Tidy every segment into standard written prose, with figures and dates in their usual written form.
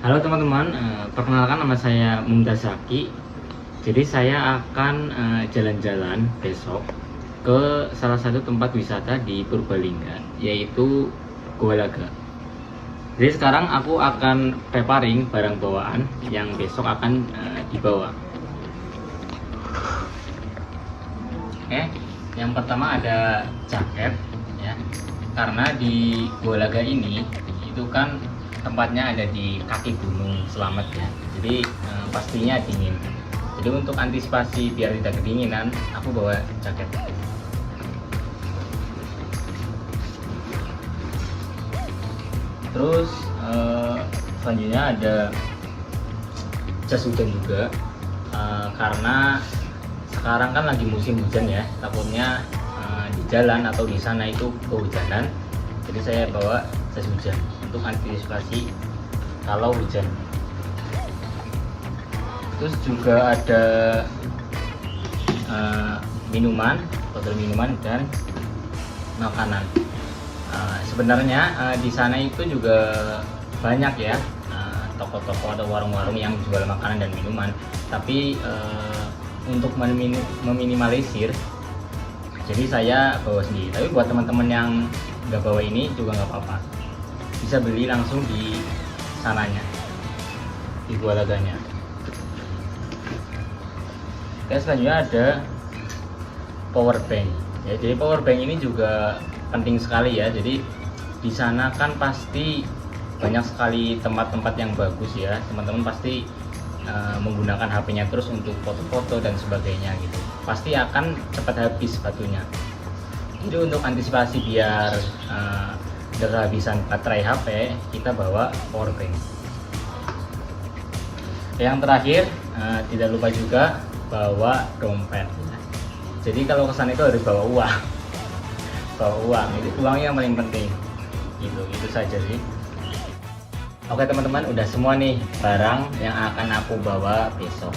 Halo teman-teman, perkenalkan nama saya Mumtazaki. Jadi saya akan jalan-jalan besok ke salah satu tempat wisata di Purbalingga, yaitu Goa Laga. Jadi sekarang aku akan preparing barang bawaan yang besok akan dibawa. Oke, yang pertama ada jaket ya. Karena di Goa Laga ini itu kan tempatnya ada di kaki Gunung Selamet ya. Jadi pastinya dingin. Jadi untuk antisipasi biar tidak kedinginan, aku bawa jaket. Terus selanjutnya ada jas hujan juga, karena sekarang kan lagi musim hujan ya. Takutnya di jalan atau di sana itu kehujanan. Jadi saya bawa jas hujan untuk antisipasi kalau hujan. Terus juga ada minuman, botol minuman dan makanan. Sebenarnya di sana itu juga banyak ya toko-toko atau warung-warung yang jual makanan dan minuman. Tapi untuk meminimalisir, jadi saya bawa sendiri. Tapi buat teman-teman yang nggak bawa ini juga nggak apa-apa, bisa beli langsung di sananya, di Goa Laganya. Dan selanjutnya ada power bank ya. Jadi power bank ini juga penting sekali ya. Jadi di sana kan pasti banyak sekali tempat-tempat yang bagus ya. Teman-teman pasti menggunakan HP-nya terus untuk foto-foto dan sebagainya gitu. Pasti akan cepat habis baterainya. Jadi untuk antisipasi biar kehabisan baterai HP, kita bawa power bank. Yang terakhir tidak lupa juga bawa dompet. Jadi kalau kesana itu harus bawa uang. Bawa uang, itu uangnya yang paling penting. Itu saja sih. Oke teman-teman, udah semua nih barang yang akan aku bawa besok.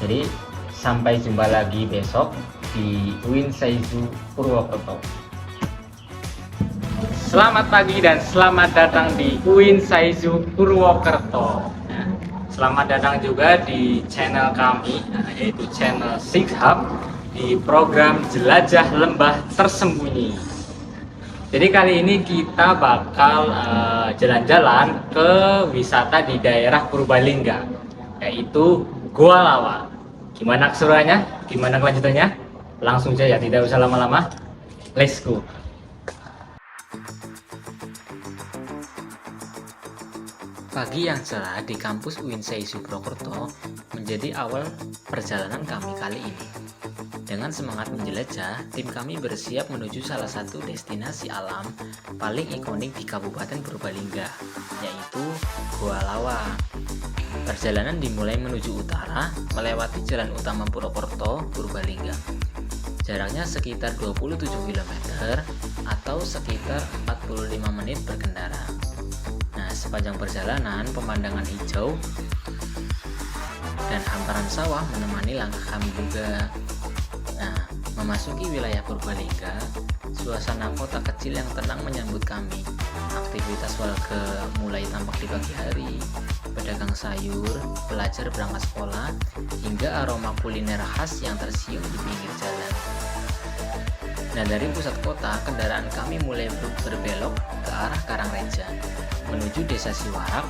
Jadi sampai jumpa lagi besok di UIN Saizu Purwokerto. Selamat pagi dan selamat datang di UIN Saizu Purwokerto. Selamat datang juga di channel kami, yaitu channel Six Hub, di program Jelajah Lembah Tersembunyi. Jadi kali ini kita bakal jalan-jalan ke wisata di daerah Purbalingga, yaitu Goa Lawa. Gimana keseruannya? Gimana kelanjutannya? Langsung saja, tidak usah lama-lama. Let's go! Pagi yang cerah di kampus UIN Saizu Purwokerto menjadi awal perjalanan kami kali ini. Dengan semangat menjelajah, tim kami bersiap menuju salah satu destinasi alam paling ikonik di Kabupaten Purbalingga, yaitu Goa Lawa. Perjalanan dimulai menuju utara, melewati jalan utama Purwokerto, Purbalingga. Jaraknya sekitar 27 km atau sekitar 45 menit berkendara. Nah, sepanjang perjalanan, pemandangan hijau dan hamparan sawah menemani langkah kami juga. Nah, memasuki wilayah Purbalingga, suasana kota kecil yang tenang menyambut kami. Aktivitas warga mulai tampak di pagi hari, pedagang sayur, pelajar berangkat sekolah, hingga aroma kuliner khas yang tersium di pinggir jalan. Nah, dari pusat kota, kendaraan kami mulai berbelok ke arah Karangreja, menuju Desa Siwarak,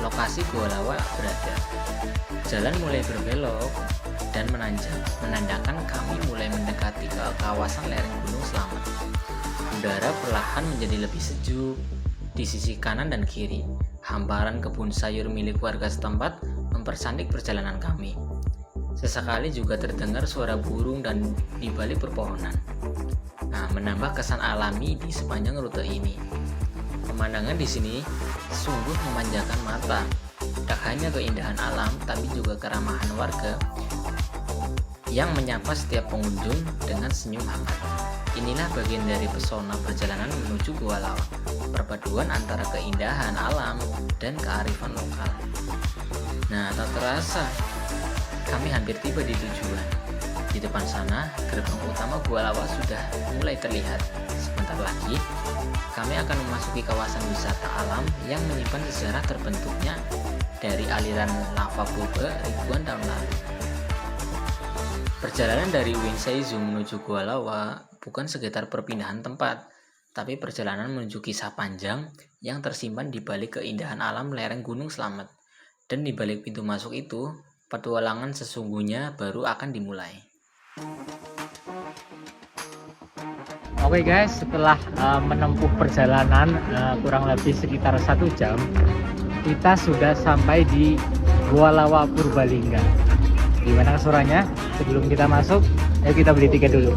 lokasi Goa Lawa berada. Jalan mulai berbelok dan menanjak, menandakan kami mulai mendekati ke kawasan lereng Gunung Selamet. Udara perlahan menjadi lebih sejuk. Di sisi kanan dan kiri, hamparan kebun sayur milik warga setempat mempercantik perjalanan kami. Sesekali juga terdengar suara burung dan di balik perpohonan. Nah, menambah kesan alami di sepanjang rute ini. Pemandangan di sini sungguh memanjakan mata. Tak hanya keindahan alam, tapi juga keramahan warga yang menyapa setiap pengunjung dengan senyum hangat. Inilah bagian dari pesona perjalanan menuju Goa Lawa, perpaduan antara keindahan alam dan kearifan lokal. Nah, tak terasa kami hampir tiba di tujuan. Di depan sana, gerbang utama Goa Lawa sudah mulai terlihat. Sebentar lagi, kami akan memasuki kawasan wisata alam yang menyimpan sejarah terbentuknya dari aliran lava purba ribuan tahun lalu. Perjalanan dari Uin Saizu menuju Gua Lawa bukan sekedar perpindahan tempat, tapi perjalanan menuju kisah panjang yang tersimpan di balik keindahan alam lereng Gunung Slamet. Dan di balik pintu masuk itu, petualangan sesungguhnya baru akan dimulai. Oke guys, setelah menempuh perjalanan kurang lebih sekitar 1 jam, kita sudah sampai di Gua Lawa Purbalingga. Gimana suaranya? Sebelum kita masuk, ayo kita beli tiket dulu.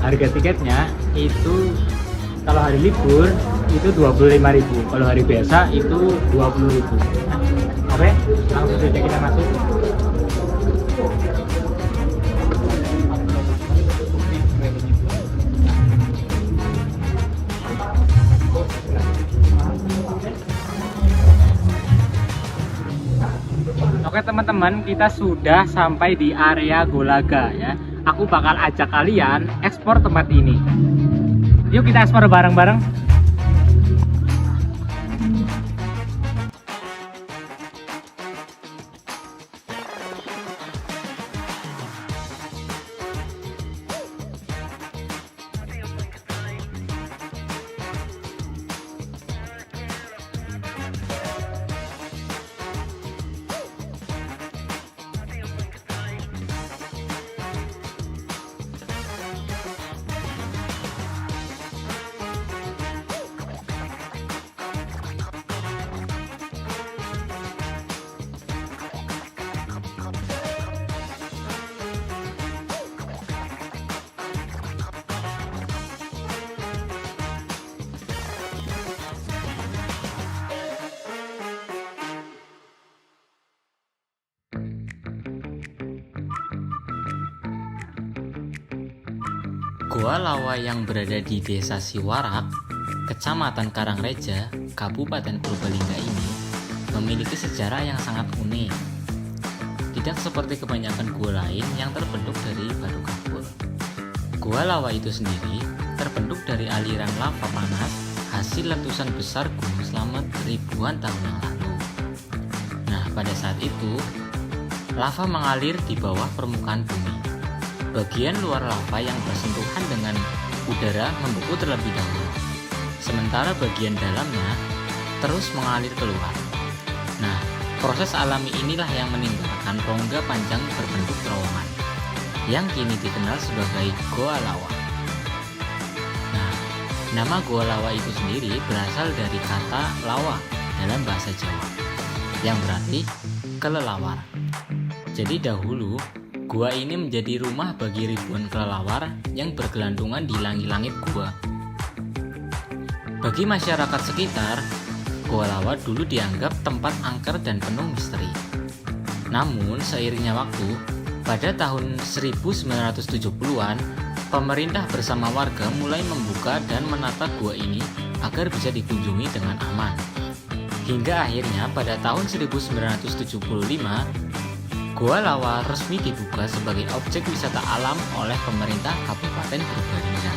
Harga tiketnya itu kalau hari libur itu 25.000, kalau hari biasa itu 20.000. Oke, langsung saja kita masuk. Oke teman-teman, kita sudah sampai di area Golaga ya. Aku bakal ajak kalian eksplor tempat ini. Yuk kita eksplor bareng-bareng. Gua Lawa yang berada di Desa Siwarak, Kecamatan Karangreja, Kabupaten Purbalingga ini memiliki sejarah yang sangat unik. Tidak seperti kebanyakan gua lain yang terbentuk dari batu kapur. Gua Lawa itu sendiri terbentuk dari aliran lava panas hasil letusan besar Gunung Slamet ribuan tahun yang lalu. Nah, pada saat itu, lava mengalir di bawah permukaan bumi. Bagian luar lava yang bersentuhan dengan udara membeku terlebih dahulu, sementara bagian dalamnya terus mengalir keluar. Nah, proses alami inilah yang meninggalkan rongga panjang berbentuk terowongan, yang kini dikenal sebagai Goa Lawa. Nah, nama Goa Lawa itu sendiri berasal dari kata lawa dalam bahasa Jawa, yang berarti kelelawar. Jadi dahulu, gua ini menjadi rumah bagi ribuan kelelawar yang bergelantungan di langit-langit gua. Bagi masyarakat sekitar, Gua Lawa dulu dianggap tempat angker dan penuh misteri. Namun, seiringnya waktu, pada tahun 1970-an, pemerintah bersama warga mulai membuka dan menata gua ini agar bisa dikunjungi dengan aman. Hingga akhirnya pada tahun 1975, Gua Lawa resmi dibuka sebagai objek wisata alam oleh pemerintah Kabupaten Purbalingga.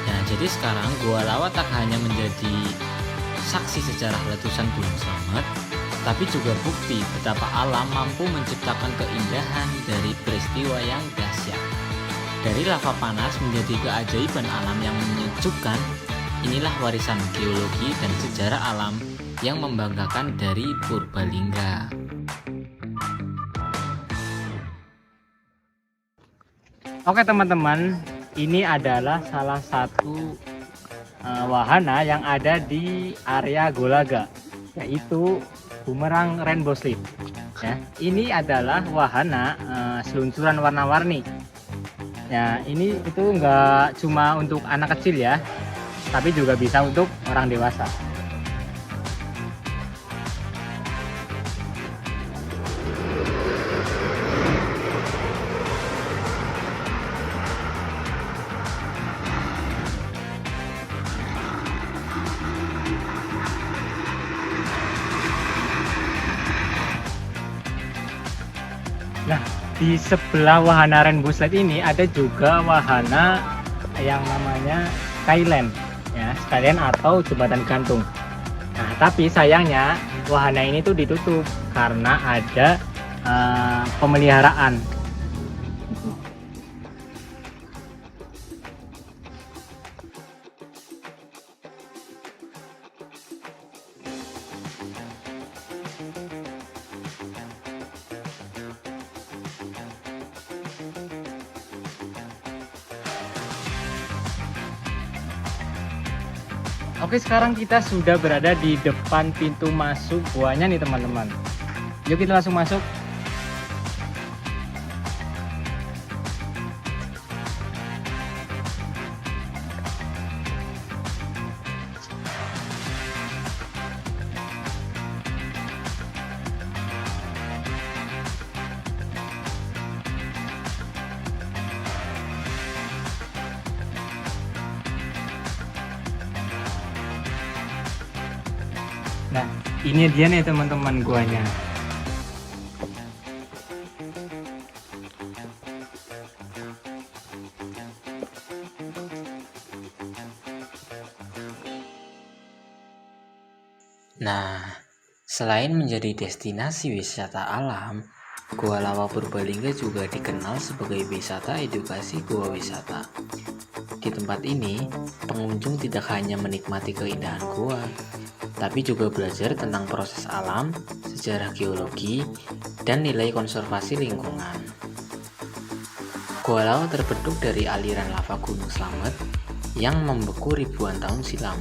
Nah, jadi sekarang Gua Lawa tak hanya menjadi saksi sejarah letusan Gunung Slamet, tapi juga bukti betapa alam mampu menciptakan keindahan dari peristiwa yang dahsyat. Dari lava panas menjadi keajaiban alam yang menyejukkan, inilah warisan geologi dan sejarah alam yang membanggakan dari Purbalingga. Oke teman-teman, ini adalah salah satu wahana yang ada di area Golaga, yaitu bumerang rainbow slip. Ya, ini adalah wahana seluncuran warna-warni. Ya, ini itu nggak cuma untuk anak kecil ya, tapi juga bisa untuk orang dewasa. di sebelah wahana Rainbow Slide ini ada juga wahana yang namanya Skyland ya, Skyland atau jembatan gantung. Nah, tapi sayangnya wahana ini tuh ditutup karena ada pemeliharaan. Oke, sekarang kita sudah berada di depan pintu masuk guanya nih teman-teman. Yuk kita langsung masuk. Nah, ini dia nih teman-teman guanya. Nah, selain menjadi destinasi wisata alam, Gua Lawa Purbalingga juga dikenal sebagai wisata edukasi gua wisata. Di tempat ini, pengunjung tidak hanya menikmati keindahan gua, tapi juga belajar tentang proses alam, sejarah geologi, dan nilai konservasi lingkungan. Gua Lawa terbentuk dari aliran lava Gunung Slamet yang membeku ribuan tahun silam.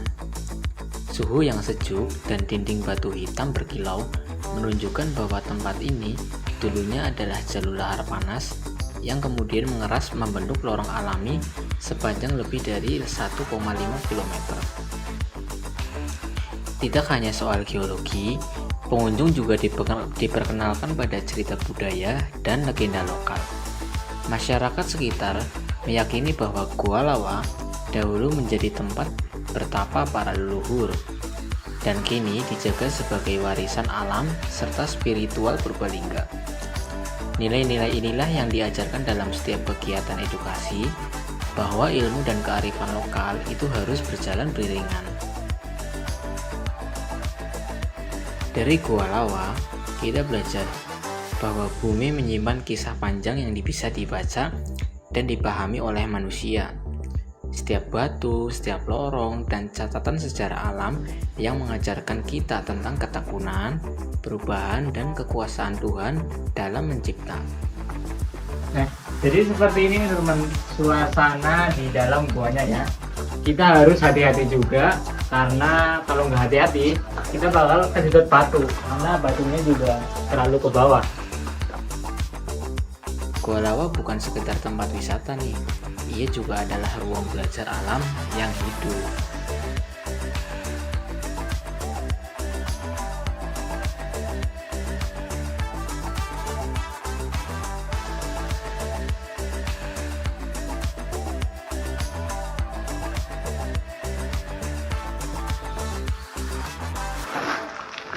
Suhu yang sejuk dan dinding batu hitam berkilau menunjukkan bahwa tempat ini dulunya adalah jalur lahar panas yang kemudian mengeras membentuk lorong alami sepanjang lebih dari 1,5 km. Tidak hanya soal geologi, pengunjung juga diperkenalkan pada cerita budaya dan legenda lokal. Masyarakat sekitar meyakini bahwa Gua Lawa dahulu menjadi tempat bertapa para leluhur dan kini dijaga sebagai warisan alam serta spiritual Purbalingga. Nilai-nilai inilah yang diajarkan dalam setiap kegiatan edukasi, bahwa ilmu dan kearifan lokal itu harus berjalan beriringan. Dari Gua Lawa, kita belajar bahwa bumi menyimpan kisah panjang yang bisa dibaca dan dipahami oleh manusia. Setiap batu, setiap lorong, dan catatan sejarah alam yang mengajarkan kita tentang ketakunan, perubahan, dan kekuasaan Tuhan dalam mencipta. Nah, jadi seperti ini teman, suasana di dalam guanya ya. Kita harus hati-hati juga, karena kalau nggak hati-hati kita bakal kesedot batu, karena batunya juga terlalu ke bawah. Gua Lawa bukan sekedar tempat wisata nih, ia juga adalah ruang belajar alam yang hidup.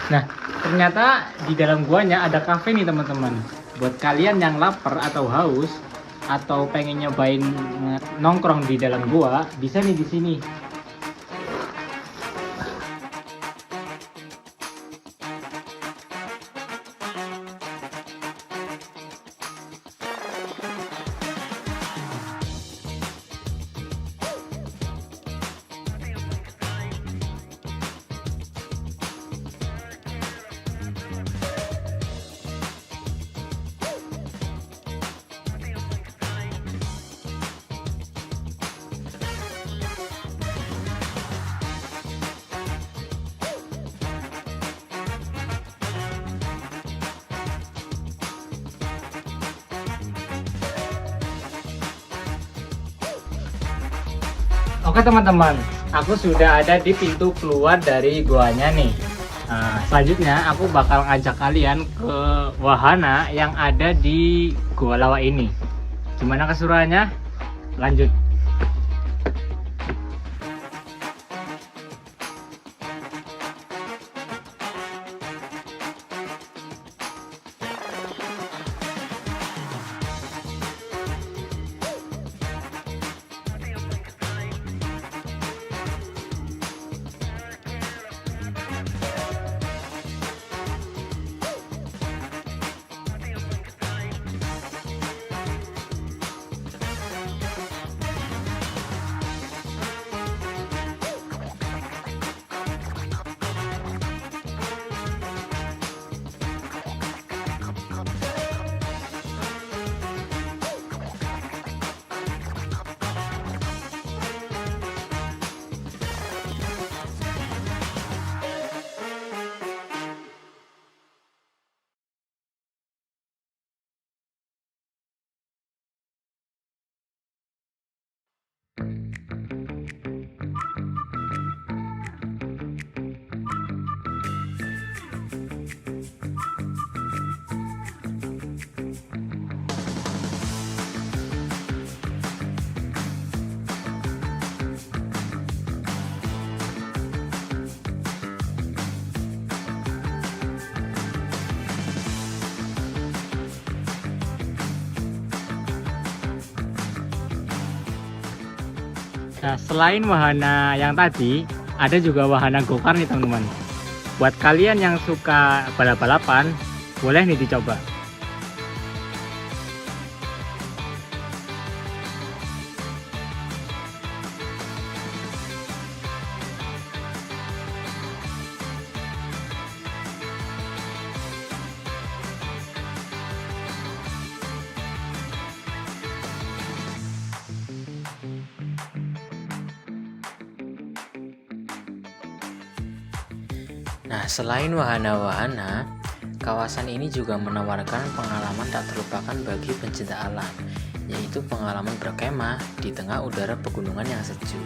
Nah, ternyata di dalam guanya ada kafe nih teman-teman. Buat kalian yang lapar atau haus atau pengen nyobain nongkrong di dalam gua, bisa nih di sini. Oke teman-teman, aku sudah ada di pintu keluar dari guanya nih. Nah, selanjutnya aku bakal ngajak kalian ke wahana yang ada di Gua Lawa ini. Gimana keseruannya? Lanjut. Nah, selain wahana yang tadi, ada juga wahana go-kart nih teman-teman. Buat kalian yang suka balap-balapan, boleh nih dicoba. Nah, selain wahana-wahana, kawasan ini juga menawarkan pengalaman tak terlupakan bagi pencinta alam, yaitu pengalaman berkemah di tengah udara pegunungan yang sejuk.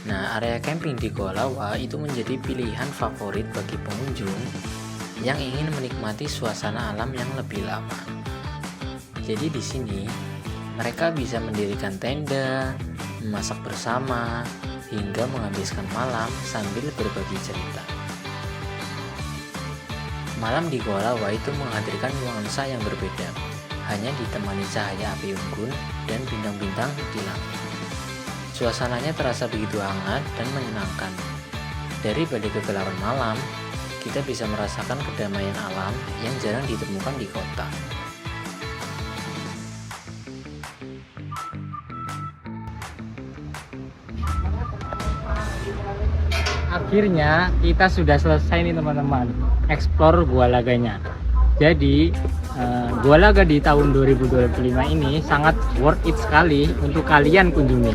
Nah, area camping di Goa Lawa itu menjadi pilihan favorit bagi pengunjung yang ingin menikmati suasana alam yang lebih lama. Jadi di sini mereka bisa mendirikan tenda, memasak bersama, hingga menghabiskan malam sambil berbagi cerita. Malam di Goa Lawa itu menghadirkan nuansa yang berbeda, hanya ditemani cahaya api unggun dan bintang-bintang di langit. Suasananya terasa begitu hangat dan menyenangkan. Dari balik kegelapan malam, kita bisa merasakan kedamaian alam yang jarang ditemukan di kota. Akhirnya kita sudah selesai nih teman-teman, explore Gua Laganya. Jadi Gua Laga di tahun 2025 ini sangat worth it sekali untuk kalian kunjungi.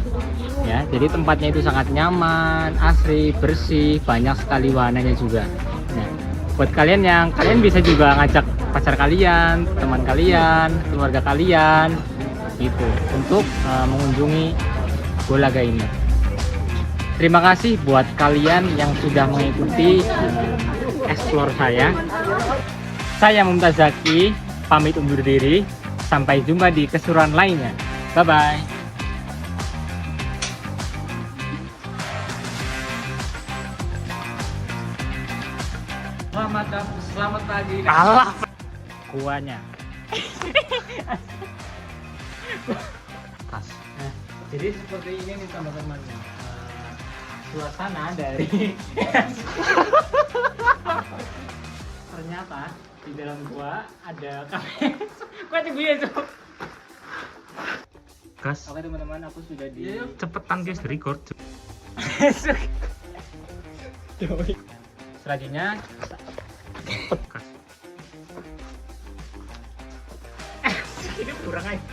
Ya, jadi tempatnya itu sangat nyaman, asri, bersih, banyak sekali wahananya juga. Nah, buat kalian bisa juga ngajak pacar kalian, teman kalian, keluarga kalian, gitu, untuk mengunjungi Gua Laga ini. Terima kasih buat kalian yang sudah mengikuti explore saya. Saya Mumtaz Zaki, pamit undur diri. Sampai jumpa di keseruan lainnya. Bye-bye. Selamat pagi. Alah. Guanya. Pas. Nah, jadi seperti ini nih teman-teman. Suasana dari ternyata di dalam gua ada kamera. Gua tunggu ya, Cok. Gas. Oke teman-teman, aku sudah di Cepetan guys, record. selanjutnya Gas. ini kurang aja.